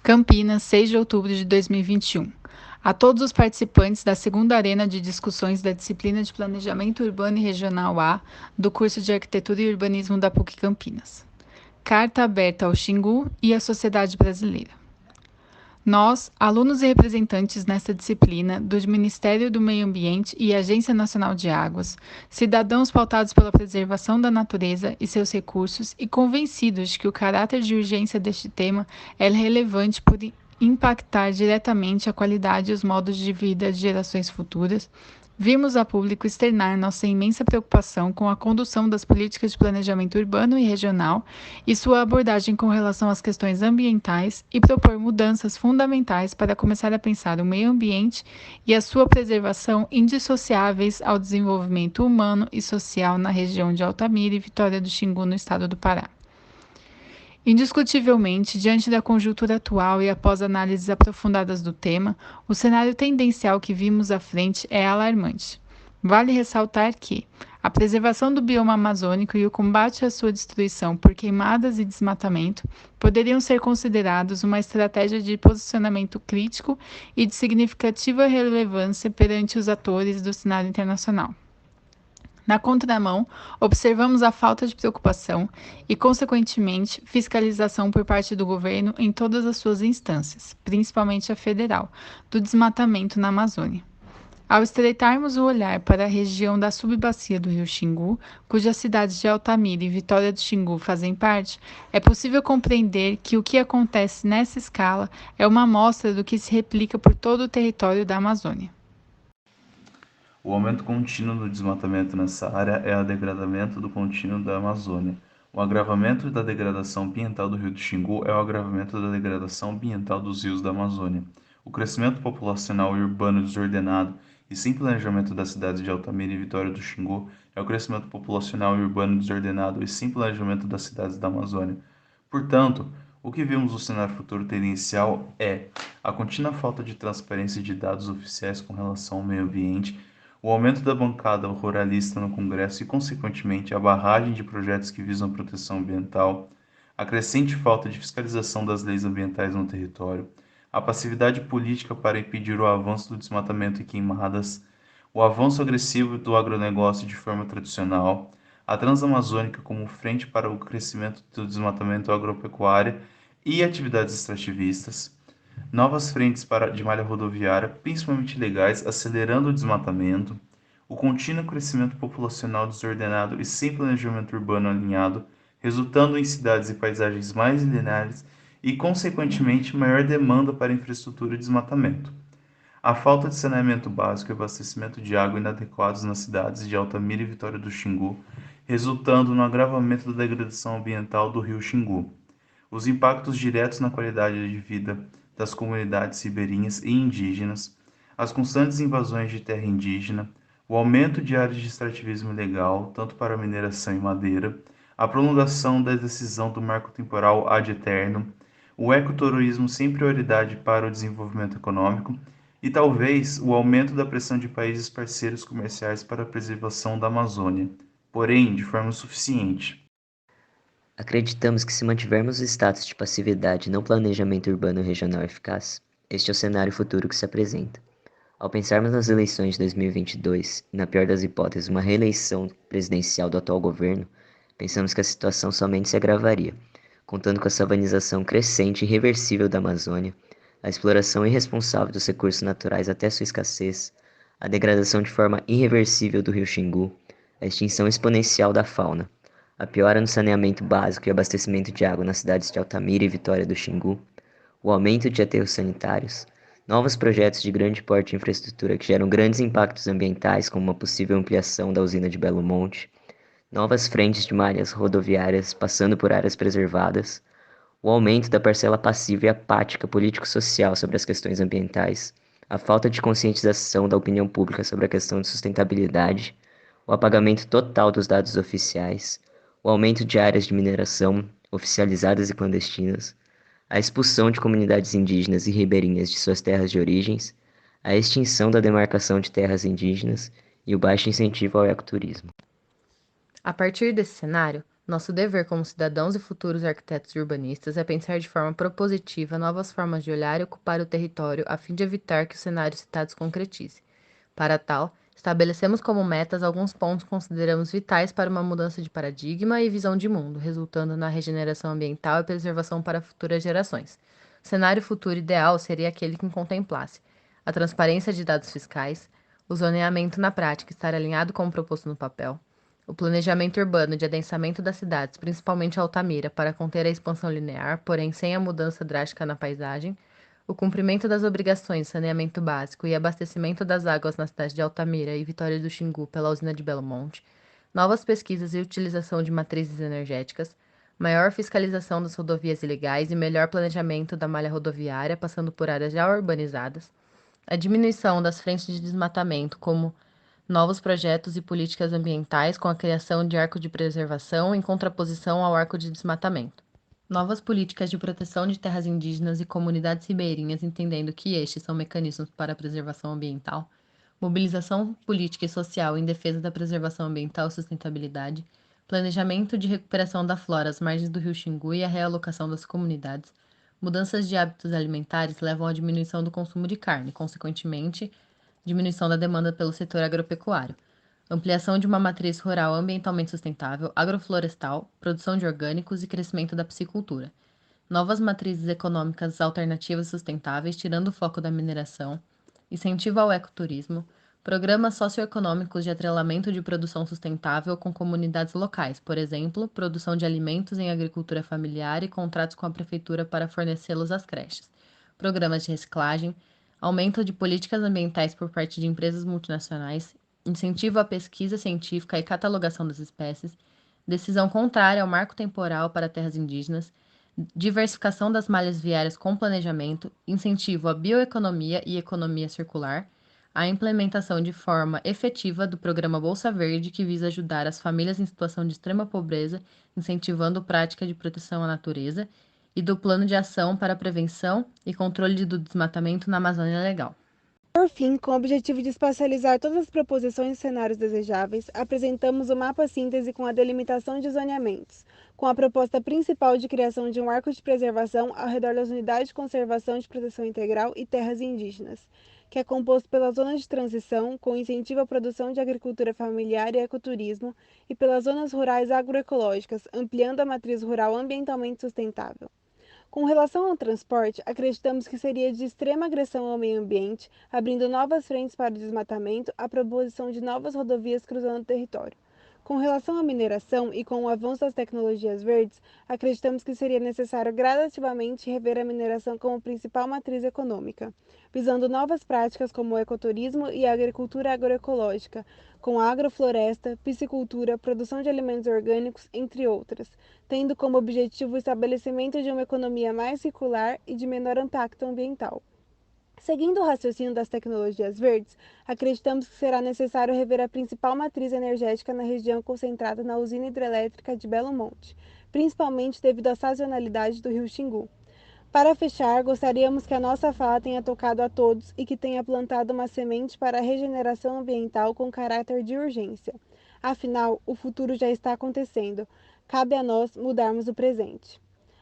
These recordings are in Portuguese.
Campinas, 6 de outubro de 2021. A todos os participantes da segunda arena de discussões da disciplina de Planejamento Urbano e Regional A do curso de Arquitetura e Urbanismo da PUC Campinas. Carta aberta ao Xingu e à sociedade brasileira. Nós, alunos e representantes nesta disciplina do Ministério do Meio Ambiente e Agência Nacional de Águas, cidadãos pautados pela preservação da natureza e seus recursos e convencidos de que o caráter de urgência deste tema é relevante por impactar diretamente a qualidade e os modos de vida de gerações futuras, vimos a público externar nossa imensa preocupação com a condução das políticas de planejamento urbano e regional e sua abordagem com relação às questões ambientais e propor mudanças fundamentais para começar a pensar o meio ambiente e a sua preservação indissociáveis ao desenvolvimento humano e social na região de Altamira e Vitória do Xingu, no estado do Pará. Indiscutivelmente, diante da conjuntura atual e após análises aprofundadas do tema, o cenário tendencial que vimos à frente é alarmante. Vale ressaltar que a preservação do bioma amazônico e o combate à sua destruição por queimadas e desmatamento poderiam ser considerados uma estratégia de posicionamento crítico e de significativa relevância perante os atores do cenário internacional. Na contramão, observamos a falta de preocupação e, consequentemente, fiscalização por parte do governo em todas as suas instâncias, principalmente a federal, do desmatamento na Amazônia. Ao estreitarmos o olhar para a região da subbacia do rio Xingu, cujas cidades de Altamira e Vitória do Xingu fazem parte, é possível compreender que o que acontece nessa escala é uma amostra do que se replica por todo o território da Amazônia. O aumento contínuo do desmatamento nessa área é o degradamento do contínuo da Amazônia. O agravamento da degradação ambiental do rio do Xingu é o agravamento da degradação ambiental dos rios da Amazônia. O crescimento populacional e urbano desordenado e sem planejamento das cidades de Altamira e Vitória do Xingu é o crescimento populacional e urbano desordenado e sem planejamento das cidades da Amazônia. Portanto, o que vimos no cenário futuro tendencial é a contínua falta de transparência de dados oficiais com relação ao meio ambiente, o aumento da bancada ruralista no Congresso e, consequentemente, a barragem de projetos que visam a proteção ambiental, a crescente falta de fiscalização das leis ambientais no território, a passividade política para impedir o avanço do desmatamento e queimadas, o avanço agressivo do agronegócio de forma tradicional, a Transamazônica como frente para o crescimento do desmatamento agropecuário e atividades extrativistas, novas frentes de malha rodoviária, principalmente ilegais, acelerando o desmatamento, o contínuo crescimento populacional desordenado e sem planejamento urbano alinhado, resultando em cidades e paisagens mais lineares e, consequentemente, maior demanda para infraestrutura e desmatamento. A falta de saneamento básico e abastecimento de água inadequados nas cidades de Altamira e Vitória do Xingu, resultando no agravamento da degradação ambiental do rio Xingu. Os impactos diretos na qualidade de vida das comunidades ribeirinhas e indígenas, as constantes invasões de terra indígena, o aumento de áreas de extrativismo ilegal, tanto para mineração e madeira, a prolongação da decisão do marco temporal ad eternum, o ecoturismo sem prioridade para o desenvolvimento econômico e talvez o aumento da pressão de países parceiros comerciais para a preservação da Amazônia, porém de forma insuficiente. Acreditamos que se mantivermos o status de passividade e não planejamento urbano regional eficaz, este é o cenário futuro que se apresenta. Ao pensarmos nas eleições de 2022 e, na pior das hipóteses, uma reeleição presidencial do atual governo, pensamos que a situação somente se agravaria, contando com a savanização crescente e irreversível da Amazônia, a exploração irresponsável dos recursos naturais até sua escassez, a degradação de forma irreversível do rio Xingu, a extinção exponencial da fauna, a piora no saneamento básico e abastecimento de água nas cidades de Altamira e Vitória do Xingu, o aumento de aterros sanitários, novos projetos de grande porte de infraestrutura que geram grandes impactos ambientais, como uma possível ampliação da usina de Belo Monte, novas frentes de malhas rodoviárias passando por áreas preservadas, o aumento da parcela passiva e apática político-social sobre as questões ambientais, a falta de conscientização da opinião pública sobre a questão de sustentabilidade, o apagamento total dos dados oficiais, o aumento de áreas de mineração oficializadas e clandestinas, a expulsão de comunidades indígenas e ribeirinhas de suas terras de origens, a extinção da demarcação de terras indígenas e o baixo incentivo ao ecoturismo. A partir desse cenário, Nosso dever como cidadãos e futuros arquitetos e urbanistas é pensar de forma propositiva novas formas de olhar e ocupar o território a fim de evitar que o cenário citado se concretize. Para tal, estabelecemos como metas alguns pontos que consideramos vitais para uma mudança de paradigma e visão de mundo, resultando na regeneração ambiental e preservação para futuras gerações. O cenário futuro ideal seria aquele que contemplasse a transparência de dados fiscais, o zoneamento na prática estar alinhado com o proposto no papel, o planejamento urbano de adensamento das cidades, principalmente Altamira, para conter a expansão linear, porém sem a mudança drástica na paisagem, o cumprimento das obrigações de saneamento básico e abastecimento das águas na cidade de Altamira e Vitória do Xingu pela usina de Belo Monte, novas pesquisas e utilização de matrizes energéticas, maior fiscalização das rodovias ilegais e melhor planejamento da malha rodoviária, passando por áreas já urbanizadas, a diminuição das frentes de desmatamento, como novos projetos e políticas ambientais com a criação de arco de preservação em contraposição ao arco de desmatamento. Novas políticas de proteção de terras indígenas e comunidades ribeirinhas, entendendo que estes são mecanismos para a preservação ambiental. Mobilização política e social em defesa da preservação ambiental e sustentabilidade. Planejamento de recuperação da flora às margens do rio Xingu e a realocação das comunidades. Mudanças de hábitos alimentares levam à diminuição do consumo de carne, consequentemente, diminuição da demanda pelo setor agropecuário, ampliação de uma matriz rural ambientalmente sustentável, agroflorestal, produção de orgânicos e crescimento da piscicultura, novas matrizes econômicas alternativas sustentáveis, tirando o foco da mineração, incentivo ao ecoturismo, programas socioeconômicos de atrelamento de produção sustentável com comunidades locais, por exemplo, produção de alimentos em agricultura familiar e contratos com a prefeitura para fornecê-los às creches, programas de reciclagem, aumento de políticas ambientais por parte de empresas multinacionais, incentivo à pesquisa científica e catalogação das espécies, decisão contrária ao marco temporal para terras indígenas, diversificação das malhas viárias com planejamento, incentivo à bioeconomia e economia circular, a implementação de forma efetiva do programa Bolsa Verde, que visa ajudar as famílias em situação de extrema pobreza, incentivando prática de proteção à natureza, e do Plano de Ação para a Prevenção e Controle do Desmatamento na Amazônia Legal. Por fim, com o objetivo de espacializar todas as proposições e cenários desejáveis, apresentamos o mapa síntese com a delimitação de zoneamentos, com a proposta principal de criação de um arco de preservação ao redor das unidades de conservação de proteção integral e terras indígenas, que é composto pelas zonas de transição, com incentivo à produção de agricultura familiar e ecoturismo, e pelas zonas rurais agroecológicas, ampliando a matriz rural ambientalmente sustentável. Com relação ao transporte, acreditamos que seria de extrema agressão ao meio ambiente, abrindo novas frentes para o desmatamento, a proposição de novas rodovias cruzando o território. Com relação à mineração e com o avanço das tecnologias verdes, acreditamos que seria necessário gradativamente rever a mineração como principal matriz econômica, visando novas práticas como o ecoturismo e a agricultura agroecológica, com agrofloresta, piscicultura, produção de alimentos orgânicos, entre outras, tendo como objetivo o estabelecimento de uma economia mais circular e de menor impacto ambiental. Seguindo o raciocínio das tecnologias verdes, acreditamos que será necessário rever a principal matriz energética na região concentrada na usina hidrelétrica de Belo Monte, principalmente devido à sazonalidade do rio Xingu. Para fechar, gostaríamos que a nossa fala tenha tocado a todos e que tenha plantado uma semente para a regeneração ambiental com caráter de urgência. Afinal, o futuro já está acontecendo. Cabe a nós mudarmos o presente.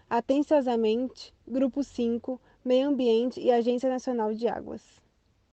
Atenciosamente, Grupo 5, Meio Ambiente e Agência Nacional de Águas.